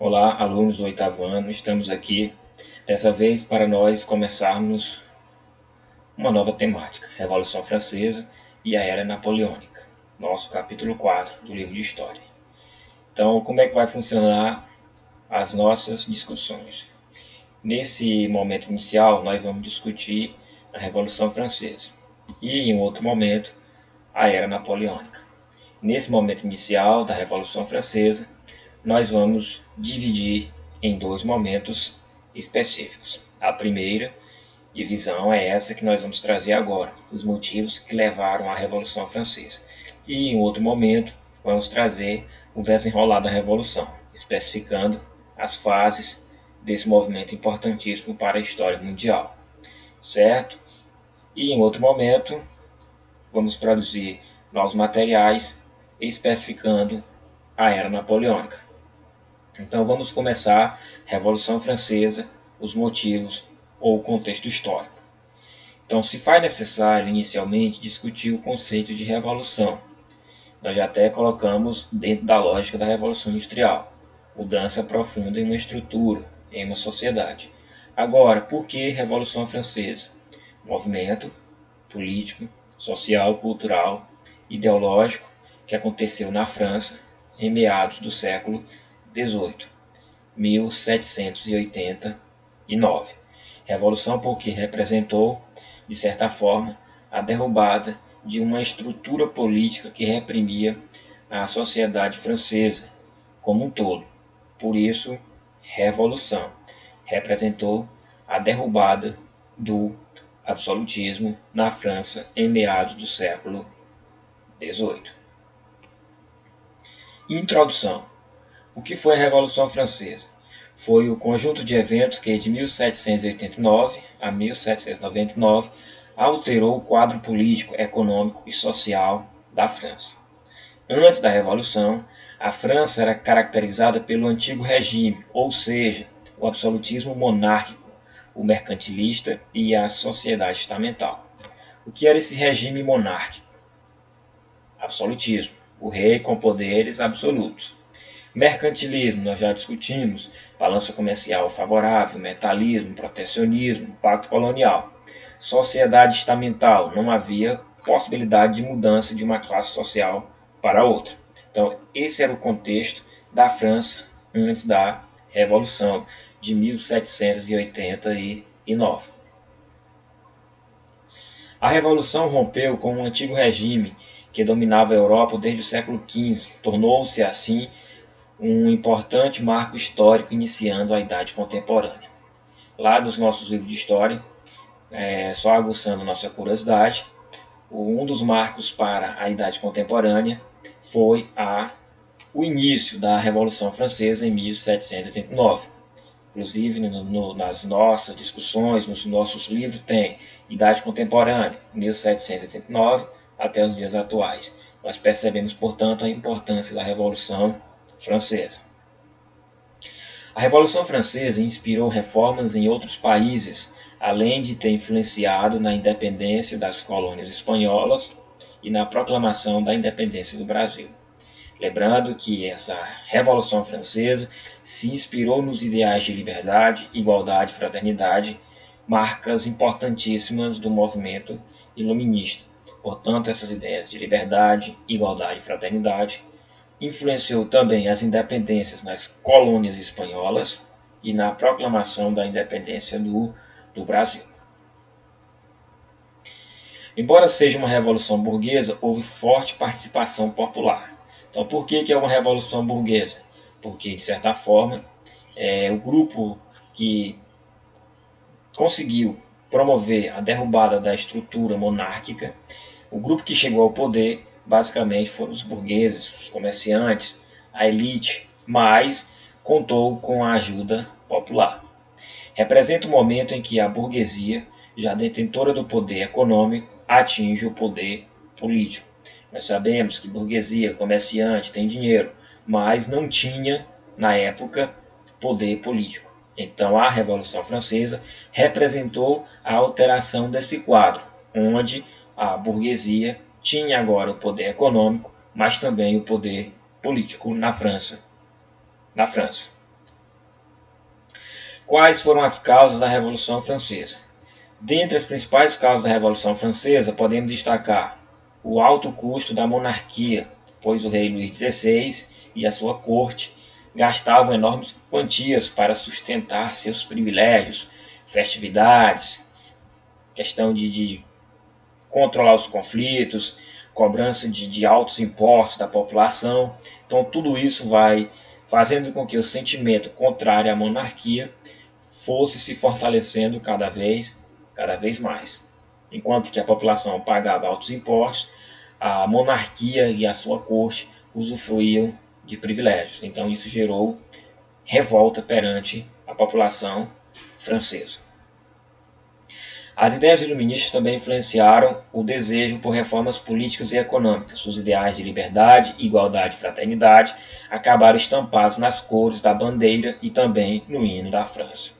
Olá, alunos do oitavo ano, estamos aqui dessa vez para nós começarmos uma nova temática, Revolução Francesa e a Era Napoleônica, nosso capítulo 4 do livro de História. Então, como é que vai funcionar as nossas discussões? Nesse momento inicial, nós vamos discutir a Revolução Francesa e, em outro momento, a Era Napoleônica. Nesse momento inicial da Revolução Francesa, nós vamos dividir em dois momentos específicos. A primeira divisão é essa que nós vamos trazer agora, os motivos que levaram à Revolução Francesa. E em outro momento, vamos trazer o desenrolar da Revolução, especificando as fases desse movimento importantíssimo para a história mundial, certo? E em outro momento, vamos produzir novos materiais especificando a Era Napoleônica. Então vamos começar Revolução Francesa, os motivos ou o contexto histórico. Então se faz necessário inicialmente discutir o conceito de revolução. Nós já até colocamos dentro da lógica da Revolução Industrial, mudança profunda em uma estrutura, em uma sociedade. Agora, por que Revolução Francesa? Movimento político, social, cultural, ideológico que aconteceu na França em meados do século XVIII, 1789. Revolução porque representou, de certa forma, a derrubada de uma estrutura política que reprimia a sociedade francesa como um todo. Por isso, revolução representou a derrubada do absolutismo na França em meados do século XVIII. Introdução. O que foi a Revolução Francesa? Foi o conjunto de eventos que, de 1789 a 1799, alterou o quadro político, econômico e social da França. Antes da Revolução, a França era caracterizada pelo antigo regime, ou seja, o absolutismo monárquico, o mercantilista e a sociedade estamental. O que era esse regime monárquico? Absolutismo, o rei com poderes absolutos. Mercantilismo, nós já discutimos, balança comercial favorável, metalismo, protecionismo, pacto colonial. Sociedade estamental, não havia possibilidade de mudança de uma classe social para outra. Então, esse era o contexto da França antes da Revolução de 1789. A Revolução rompeu com o antigo regime que dominava a Europa desde o século XV, tornou-se assim um importante marco histórico iniciando a Idade Contemporânea. Lá nos nossos livros de história, só aguçando nossa curiosidade, um dos marcos para a Idade Contemporânea foi o início da Revolução Francesa em 1789. Inclusive, nas nossas discussões, nos nossos livros, tem Idade Contemporânea, 1789 até os dias atuais. Nós percebemos, portanto, a importância da Revolução Francesa. A Revolução Francesa inspirou reformas em outros países, além de ter influenciado na independência das colônias espanholas e na proclamação da independência do Brasil. Lembrando que essa Revolução Francesa se inspirou nos ideais de liberdade, igualdade e fraternidade, marcas importantíssimas do movimento iluminista. Portanto, essas ideias de liberdade, igualdade e fraternidade influenciou também as independências nas colônias espanholas e na proclamação da independência do Brasil. Embora seja uma revolução burguesa, houve forte participação popular. Então, por que é uma revolução burguesa? Porque, de certa forma, o grupo que conseguiu promover a derrubada da estrutura monárquica, o grupo que chegou ao poder, basicamente foram os burgueses, os comerciantes, a elite, mas contou com a ajuda popular. Representa o momento em que a burguesia, já detentora do poder econômico, atinge o poder político. Nós sabemos que burguesia, comerciante, tem dinheiro, mas não tinha, na época, poder político. Então, a Revolução Francesa representou a alteração desse quadro, onde a burguesia tinha agora o poder econômico, mas também o poder político na França. Quais foram as causas da Revolução Francesa? Dentre as principais causas da Revolução Francesa, podemos destacar o alto custo da monarquia, pois o rei Luís XVI e a sua corte gastavam enormes quantias para sustentar seus privilégios, festividades, questão de controlar os conflitos, cobrança de altos impostos da população. Então tudo isso vai fazendo com que o sentimento contrário à monarquia fosse se fortalecendo cada vez mais. Enquanto que a população pagava altos impostos, a monarquia e a sua corte usufruíam de privilégios. Então isso gerou revolta perante a população francesa. As ideias iluministas também influenciaram o desejo por reformas políticas e econômicas. Os ideais de liberdade, igualdade e fraternidade acabaram estampados nas cores da bandeira e também no hino da França.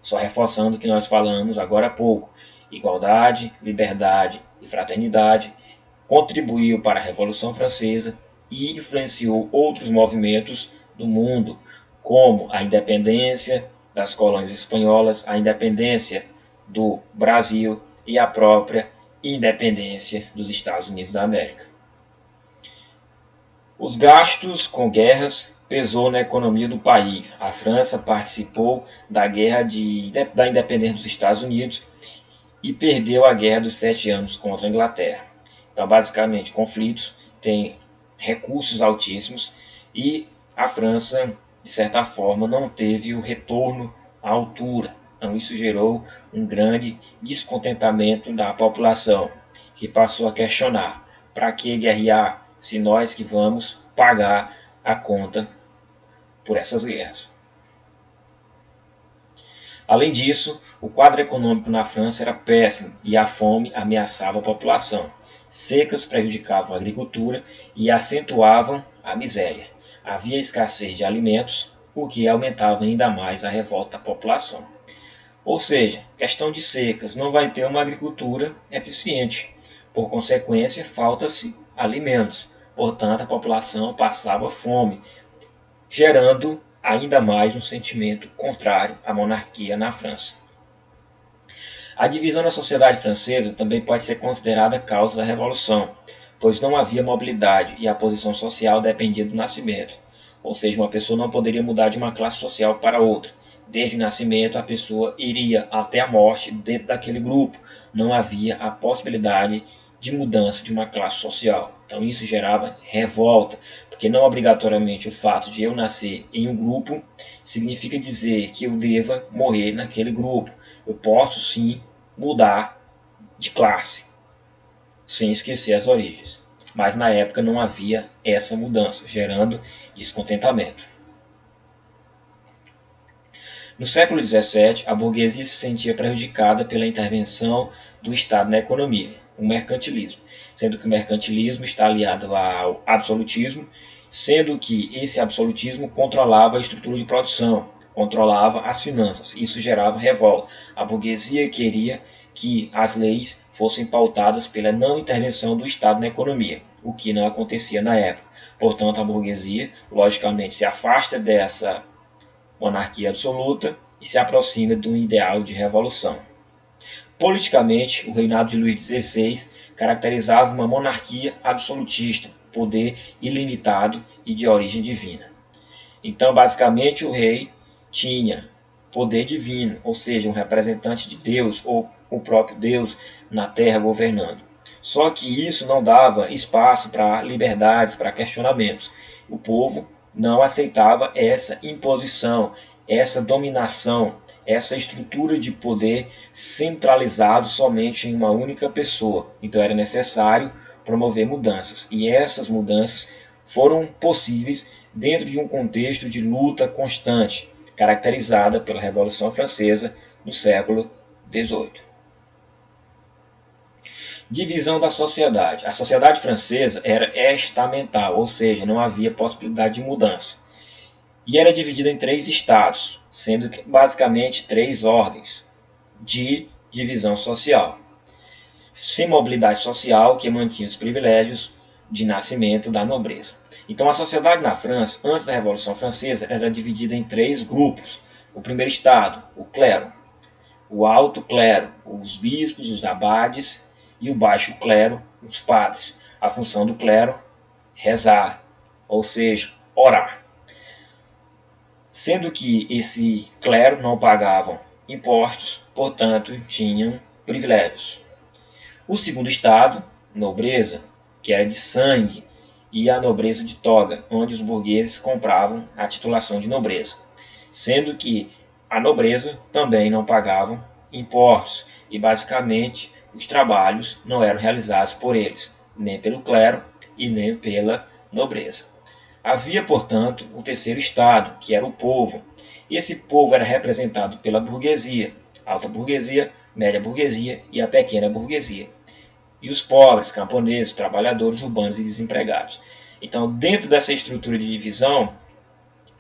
Só reforçando o que nós falamos agora há pouco, igualdade, liberdade e fraternidade contribuiu para a Revolução Francesa e influenciou outros movimentos do mundo, como a independência das colônias espanholas, a independência do Brasil e a própria independência dos Estados Unidos da América. Os gastos com guerras pesou na economia do país. A França participou da guerra da independência dos Estados Unidos e perdeu a guerra dos 7 anos contra a Inglaterra. Então, basicamente, conflitos têm recursos altíssimos e a França, de certa forma, não teve o retorno à altura. Então, isso gerou um grande descontentamento da população, que passou a questionar: para que guerrear se nós que vamos pagar a conta por essas guerras? Além disso, o quadro econômico na França era péssimo e a fome ameaçava a população. Secas prejudicavam a agricultura e acentuavam a miséria. Havia escassez de alimentos, o que aumentava ainda mais a revolta da população. Ou seja, questão de secas, não vai ter uma agricultura eficiente. Por consequência, falta-se alimentos. Portanto, a população passava fome, gerando ainda mais um sentimento contrário à monarquia na França. A divisão da sociedade francesa também pode ser considerada causa da Revolução, pois não havia mobilidade e a posição social dependia do nascimento. Ou seja, uma pessoa não poderia mudar de uma classe social para outra. Desde o nascimento, a pessoa iria até a morte dentro daquele grupo. Não havia a possibilidade de mudança de uma classe social. Então isso gerava revolta, porque não obrigatoriamente o fato de eu nascer em um grupo significa dizer que eu deva morrer naquele grupo. Eu posso sim mudar de classe, sem esquecer as origens. Mas na época não havia essa mudança, gerando descontentamento. No século XVII, a burguesia se sentia prejudicada pela intervenção do Estado na economia, o mercantilismo, sendo que o mercantilismo está aliado ao absolutismo, sendo que esse absolutismo controlava a estrutura de produção, controlava as finanças. Isso gerava revolta. A burguesia queria que as leis fossem pautadas pela não intervenção do Estado na economia, o que não acontecia na época. Portanto, a burguesia, logicamente, se afasta dessa monarquia absoluta e se aproxima de um ideal de revolução. Politicamente, o reinado de Luís XVI caracterizava uma monarquia absolutista, poder ilimitado e de origem divina. Então, basicamente, o rei tinha poder divino, ou seja, um representante de Deus ou o próprio Deus na terra governando. Só que isso não dava espaço para liberdades, para questionamentos. O povo não aceitava essa imposição, essa dominação, essa estrutura de poder centralizado somente em uma única pessoa. Então era necessário promover mudanças. E essas mudanças foram possíveis dentro de um contexto de luta constante, caracterizada pela Revolução Francesa no século XVIII. Divisão da sociedade. A sociedade francesa era estamental, ou seja, não havia possibilidade de mudança. E era dividida em 3 estados, sendo que basicamente 3 ordens de divisão social. Sem mobilidade social, que mantinha os privilégios de nascimento da nobreza. Então a sociedade na França, antes da Revolução Francesa, era dividida em 3 grupos. O primeiro estado, o clero. O alto clero, os bispos, os abades, e o baixo clero, os padres. A função do clero, rezar, ou seja, orar. Sendo que esse clero não pagavam impostos, portanto, tinham privilégios. O segundo estado, nobreza, que era de sangue, e a nobreza de toga, onde os burgueses compravam a titulação de nobreza. Sendo que a nobreza também não pagavam impostos e, basicamente, os trabalhos não eram realizados por eles, nem pelo clero e nem pela nobreza. Havia, portanto, o terceiro estado, que era o povo. E esse povo era representado pela burguesia, alta burguesia, média burguesia e a pequena burguesia. E os pobres, camponeses, trabalhadores urbanos e desempregados. Então, dentro dessa estrutura de divisão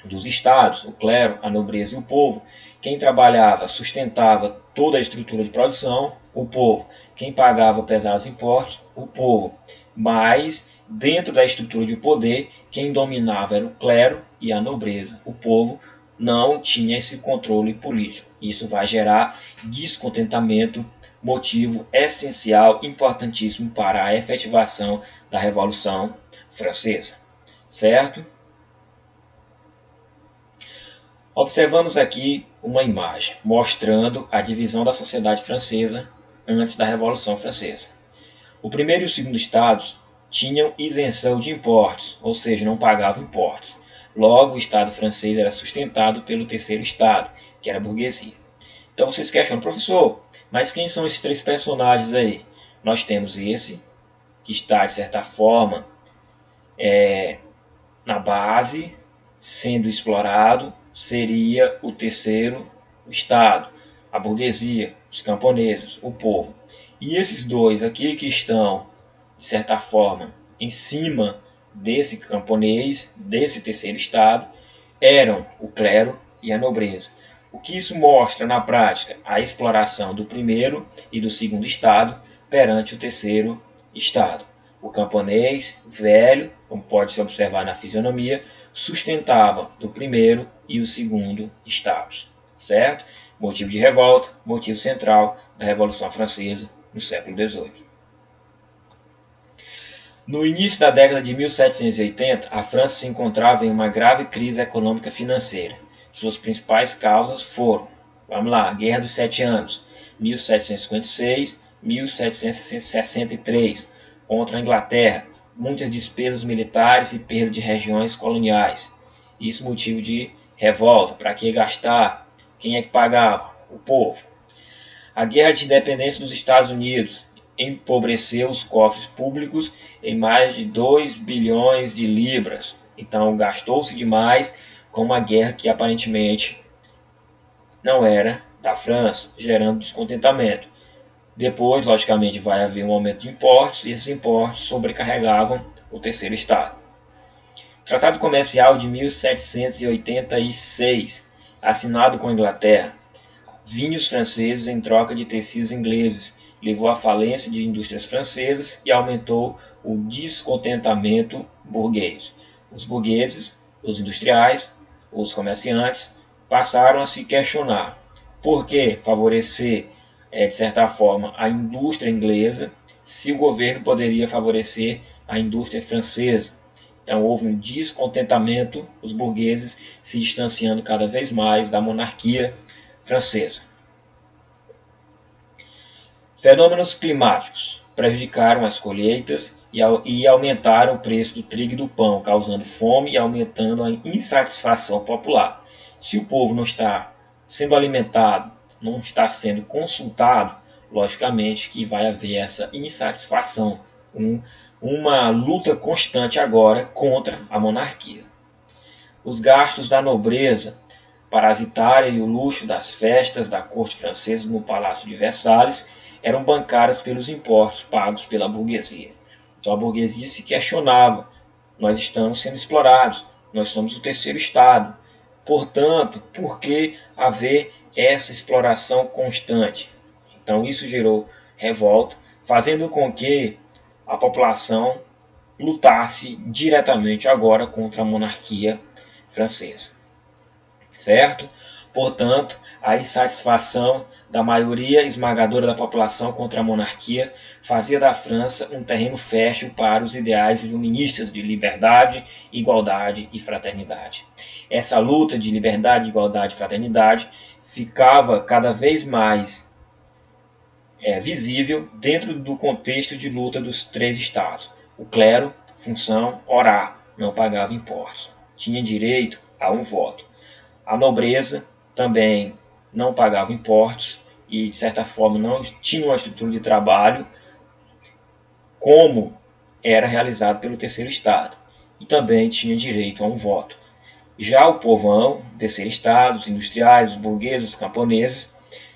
dos estados, o clero, a nobreza e o povo, quem trabalhava sustentava toda a estrutura de produção, o povo. Quem pagava pesados impostos, o povo. Mas, dentro da estrutura de poder, quem dominava era o clero e a nobreza. O povo não tinha esse controle político. Isso vai gerar descontentamento, motivo essencial, importantíssimo para a efetivação da Revolução Francesa. Certo? Observamos aqui uma imagem mostrando a divisão da sociedade francesa antes da Revolução Francesa. O primeiro e o segundo estados tinham isenção de impostos, ou seja, não pagavam impostos. Logo, o Estado francês era sustentado pelo terceiro estado, que era a burguesia. Então vocês questionam, professor, mas quem são esses três personagens aí? Nós temos esse, que está, de certa forma, na base, sendo explorado, seria o terceiro estado, a burguesia, os camponeses, o povo. E esses dois aqui que estão, de certa forma, em cima desse camponês, desse terceiro estado, eram o clero e a nobreza. O que isso mostra na prática? A exploração do primeiro e do segundo estado perante o terceiro estado. O camponês, velho, como pode se observar na fisionomia, sustentava o primeiro e o segundo estados. Certo? Motivo de revolta, motivo central da Revolução Francesa no século XVIII. No início da década de 1780, a França se encontrava em uma grave crise econômica financeira. Suas principais causas foram, vamos lá, Guerra dos Sete Anos, 1756-1763, contra a Inglaterra, muitas despesas militares e perda de regiões coloniais. Isso motivo de revolta. Para que gastar? Quem é que pagava? O povo. A Guerra de Independência dos Estados Unidos empobreceu os cofres públicos em mais de 2 bilhões de libras. Então gastou-se demais com uma guerra que aparentemente não era da França, gerando descontentamento. Depois, logicamente, vai haver um aumento de impostos, e esses impostos sobrecarregavam o terceiro estado. Tratado Comercial de 1786, assinado com a Inglaterra. Vinhos franceses em troca de tecidos ingleses, levou à falência de indústrias francesas e aumentou o descontentamento burguês. Os burgueses, os industriais, os comerciantes, passaram a se questionar por que favorecer, de certa forma, a indústria inglesa, se o governo poderia favorecer a indústria francesa. Então houve um descontentamento, os burgueses se distanciando cada vez mais da monarquia francesa. Fenômenos climáticos prejudicaram as colheitas e aumentaram o preço do trigo e do pão, causando fome e aumentando a insatisfação popular. Se o povo não está sendo alimentado, não está sendo consultado, logicamente que vai haver essa insatisfação, uma luta constante agora contra a monarquia. Os gastos da nobreza parasitária e o luxo das festas da corte francesa no Palácio de Versalhes eram bancadas pelos impostos pagos pela burguesia. Então a burguesia se questionava, nós estamos sendo explorados, nós somos o terceiro estado. Portanto, por que haver essa exploração constante? Então isso gerou revolta, fazendo com que a população lutasse diretamente agora contra a monarquia francesa. Certo? Portanto, a insatisfação da maioria esmagadora da população contra a monarquia fazia da França um terreno fértil para os ideais iluministas de liberdade, igualdade e fraternidade. Essa luta de liberdade, igualdade e fraternidade ficava cada vez mais visível dentro do contexto de luta dos três estados. O clero, função, orar, não pagava impostos. Tinha direito a um voto. A nobreza também não pagava impostos e, de certa forma, não tinha uma estrutura de trabalho como era realizado pelo terceiro estado. E também tinha direito a um voto. Já o povão, terceiro estado, os industriais, os burgueses, os camponeses,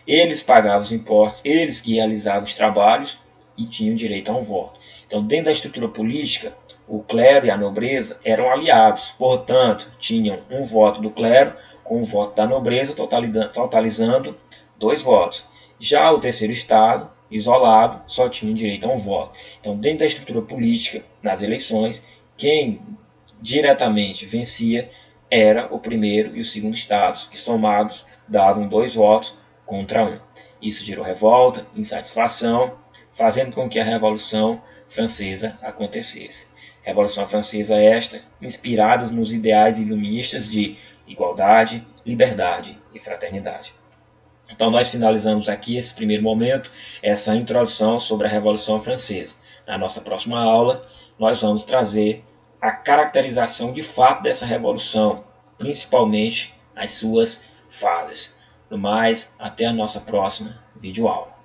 eles pagavam os impostos, eles que realizavam os trabalhos e tinham direito a um voto. Então, dentro da estrutura política, o clero e a nobreza eram aliados, portanto, tinham um voto do clero com o voto da nobreza, totalizando 2 votos. Já o terceiro estado, isolado, só tinha direito a um voto. Então, dentro da estrutura política, nas eleições, quem diretamente vencia era o primeiro e o segundo estados, que somados davam 2 votos contra 1. Isso gerou revolta, insatisfação, fazendo com que a Revolução Francesa acontecesse. Revolução Francesa esta, inspirada nos ideais iluministas de igualdade, liberdade e fraternidade. Então nós finalizamos aqui esse primeiro momento, essa introdução sobre a Revolução Francesa. Na nossa próxima aula, nós vamos trazer a caracterização de fato dessa revolução, principalmente as suas fases. No mais, até a nossa próxima videoaula.